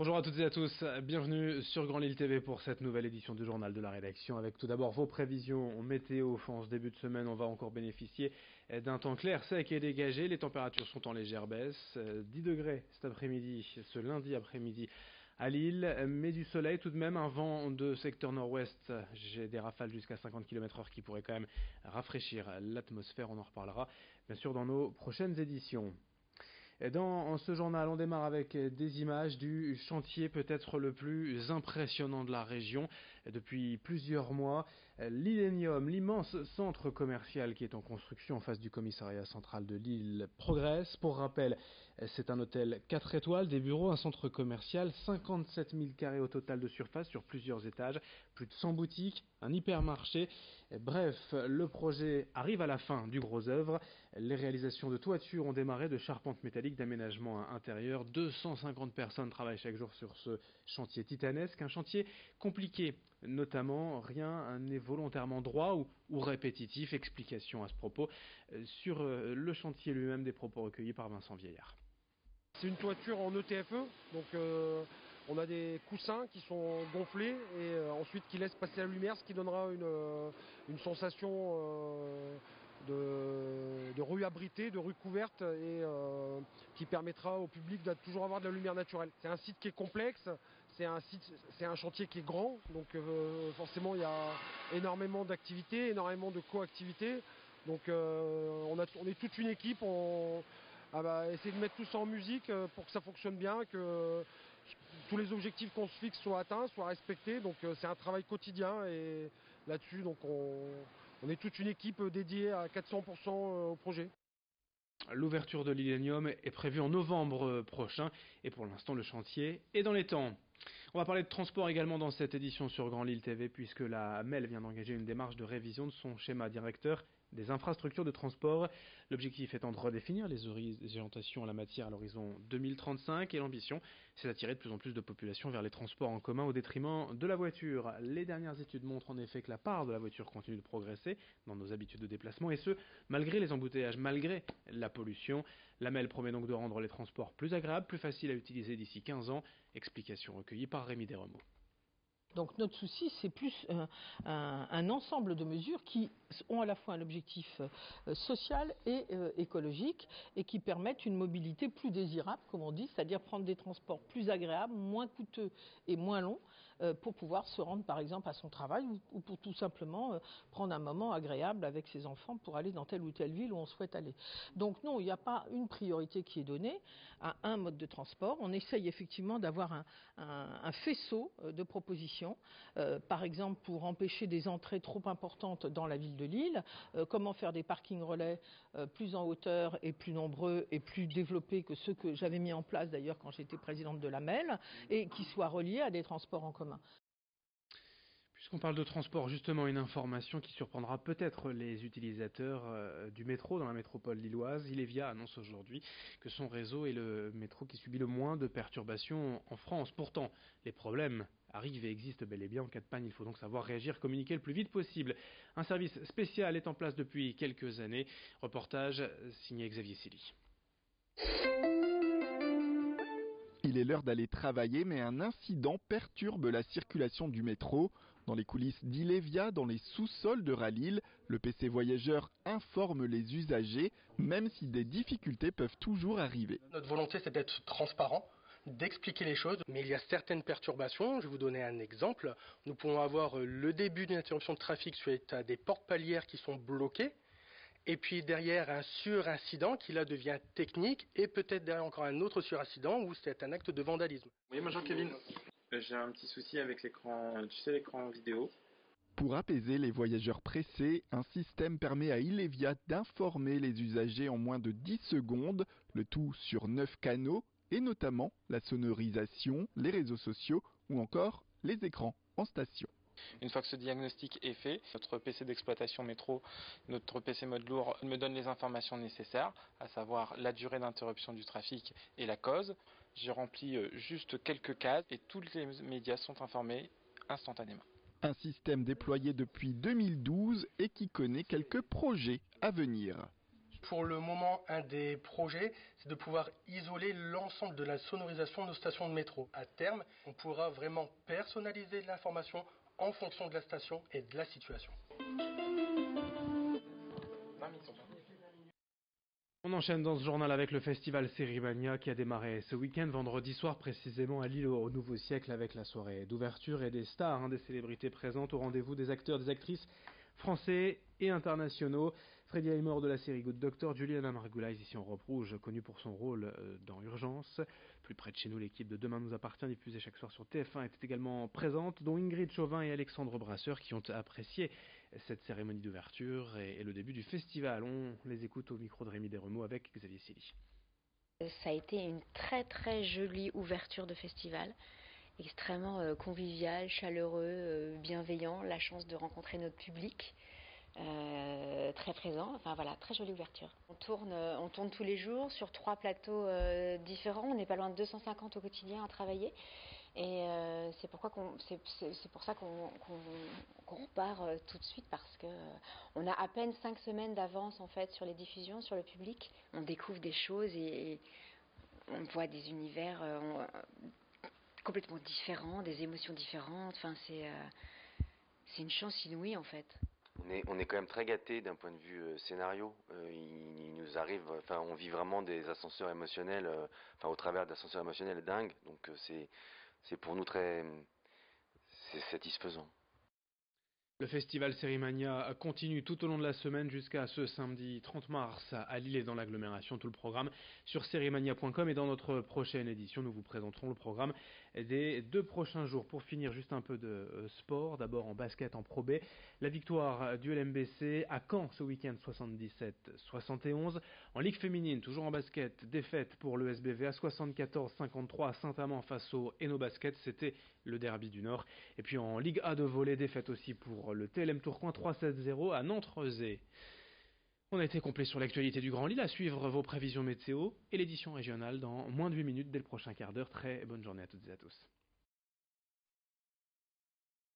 Bonjour à toutes et à tous, bienvenue sur Grand Lille TV pour cette nouvelle édition du journal de la rédaction avec tout d'abord vos prévisions météo. En ce début de semaine, on va encore bénéficier d'un temps clair, sec et dégagé. Les températures sont en légère baisse, 10 degrés cet après-midi, ce lundi après-midi à Lille, mais du soleil tout de même, un vent de secteur nord-ouest. J'ai des rafales jusqu'à 50 km/h qui pourraient quand même rafraîchir l'atmosphère, on en reparlera bien sûr dans nos prochaines éditions. Dans ce journal, on démarre avec des images du chantier peut-être le plus impressionnant de la région depuis plusieurs mois. L'Illenium, l'immense centre commercial qui est en construction en face du commissariat central de Lille, progresse. Pour rappel, c'est un hôtel 4 étoiles, des bureaux, un centre commercial, 57 000 carrés au total de surface sur plusieurs étages, plus de 100 boutiques, un hypermarché. Bref, le projet arrive à la fin du gros œuvre. Les réalisations de toiture ont démarré, de charpente métallique, d'aménagement intérieur. 250 personnes travaillent chaque jour sur ce chantier titanesque, un chantier compliqué. Notamment, rien n'est volontairement droit ou répétitif. Explication à ce propos sur le chantier lui-même, des propos recueillis par Vincent Vieillard. C'est une toiture en ETFE, donc on a des coussins qui sont gonflés et ensuite qui laissent passer la lumière, ce qui donnera une sensation de rue abritée, de rue couverte et qui permettra au public de toujours avoir de la lumière naturelle. C'est un site qui est complexe, c'est un chantier qui est grand, donc forcément il y a énormément d'activités, énormément de coactivités. Donc on est toute une équipe. Essayer de mettre tout ça en musique pour que ça fonctionne bien, que tous les objectifs qu'on se fixe soient atteints, soient respectés. Donc c'est un travail quotidien et là-dessus donc on est toute une équipe dédiée à 400% au projet. L'ouverture de l'Illenium est prévue en novembre prochain et pour l'instant le chantier est dans les temps. On va parler de transport également dans cette édition sur Grand Lille TV puisque la MEL vient d'engager une démarche de révision de son schéma directeur des infrastructures de transport. L'objectif étant de redéfinir les orientations en la matière à l'horizon 2035 et l'ambition, c'est d'attirer de plus en plus de populations vers les transports en commun au détriment de la voiture. Les dernières études montrent en effet que la part de la voiture continue de progresser dans nos habitudes de déplacement et ce, malgré les embouteillages, malgré la pollution. La MEL promet donc de rendre les transports plus agréables, plus faciles à utiliser d'ici 15 ans. Explication recueillie par Rémi Desremeaux. Donc notre souci, c'est plus un ensemble de mesures qui ont à la fois un objectif social et écologique et qui permettent une mobilité plus désirable, comme on dit, c'est-à-dire prendre des transports plus agréables, moins coûteux et moins longs pour pouvoir se rendre par exemple à son travail ou pour tout simplement prendre un moment agréable avec ses enfants pour aller dans telle ou telle ville où on souhaite aller. Donc non, il n'y a pas une priorité qui est donnée à un mode de transport. On essaye effectivement d'avoir un faisceau de propositions. Par exemple, pour empêcher des entrées trop importantes dans la ville de Lille, comment faire des parkings relais plus en hauteur et plus nombreux et plus développés que ceux que j'avais mis en place d'ailleurs quand j'étais présidente de la MEL et qui soient reliés à des transports en commun. Puisqu'on parle de transport, justement, une information qui surprendra peut-être les utilisateurs du métro dans la métropole lilloise. Ilevia annonce aujourd'hui que son réseau est le métro qui subit le moins de perturbations en France. Pourtant, les problèmes arrivent et existent bel et bien en cas de panne. Il faut donc savoir réagir, communiquer le plus vite possible. Un service spécial est en place depuis quelques années. Reportage signé Xavier Silly. Il est l'heure d'aller travailler, mais un incident perturbe la circulation du métro. Dans les coulisses d'Ilevia, dans les sous-sols de Ralil, le PC voyageur informe les usagers, même si des difficultés peuvent toujours arriver. Notre volonté, c'est d'être transparent, d'expliquer les choses, mais il y a certaines perturbations. Je vais vous donner un exemple. Nous pouvons avoir le début d'une interruption de trafic suite à des portes palières qui sont bloquées. Et puis derrière un surincident qui là devient technique et peut-être derrière encore un autre surincident où c'est un acte de vandalisme. Oui, moi Jean-Kevin, j'ai un petit souci avec l'écran, tu sais l'écran vidéo. Pour apaiser les voyageurs pressés, un système permet à Ilevia d'informer les usagers en moins de 10 secondes, le tout sur 9 canaux et notamment la sonorisation, les réseaux sociaux ou encore les écrans en station. Une fois que ce diagnostic est fait, notre PC d'exploitation métro, notre PC mode lourd me donne les informations nécessaires, à savoir la durée d'interruption du trafic et la cause. J'ai rempli juste quelques cases et tous les médias sont informés instantanément. Un système déployé depuis 2012 et qui connaît quelques projets à venir. pour le moment, un des projets, c'est de pouvoir isoler l'ensemble de la sonorisation de nos stations de métro. À terme, on pourra vraiment personnaliser l'information en fonction de la station et de la situation. On enchaîne dans ce journal avec le festival Sérimania qui a démarré ce week-end, vendredi soir précisément à Lille au Nouveau Siècle, avec la soirée d'ouverture et des stars, des célébrités présentes au rendez-vous, des acteurs, des actrices français et internationaux. Freddie Highmore de la série Good Doctor, Juliana Margulies ici en robe rouge, connue pour son rôle dans Urgence. Plus près de chez nous, l'équipe de Demain nous appartient, diffusée chaque soir sur TF1, était également présente, dont Ingrid Chauvin et Alexandre Brasseur qui ont apprécié cette cérémonie d'ouverture et le début du festival. On les écoute au micro de Rémi Desremeaux avec Xavier Silly. Ça a été une très très jolie ouverture de festival, extrêmement convivial, chaleureux, bienveillant, la chance de rencontrer notre public. Très présent, enfin voilà, très jolie ouverture. On tourne tous les jours sur 3 plateaux différents, on n'est pas loin de 250 au quotidien à travailler et c'est pour ça qu'on repart tout de suite parce que on a à peine 5 semaines d'avance en fait sur les diffusions, sur le public. On découvre des choses et on voit des univers complètement différents, des émotions différentes, enfin c'est une chance inouïe en fait. On est quand même très gâtés d'un point de vue scénario. Il nous arrive, enfin, on vit vraiment des ascenseurs émotionnels, au travers d'ascenseurs émotionnels dingues. Donc c'est pour nous c'est satisfaisant. Le festival Sérimania continue tout au long de la semaine jusqu'à ce samedi 30 mars à Lille et dans l'agglomération. Tout le programme sur sérimania.com et dans notre prochaine édition, nous vous présenterons le programme des 2 prochains jours. Pour finir, juste un peu de sport. D'abord en basket en Pro B. La victoire du LMBC à Caen ce week-end 77-71. En Ligue féminine, toujours en basket, défaite pour le SBVA 74-53 à Saint-Amand face au Hainaut Basket. C'était le derby du Nord. Et puis en Ligue A de volley, défaite aussi pour le TLM Tourcoing 3-7-0 à Nantes-Rezé. On a été complet sur l'actualité du Grand Lille. À suivre vos prévisions météo et l'édition régionale dans moins de 8 minutes dès le prochain quart d'heure. Très bonne journée à toutes et à tous.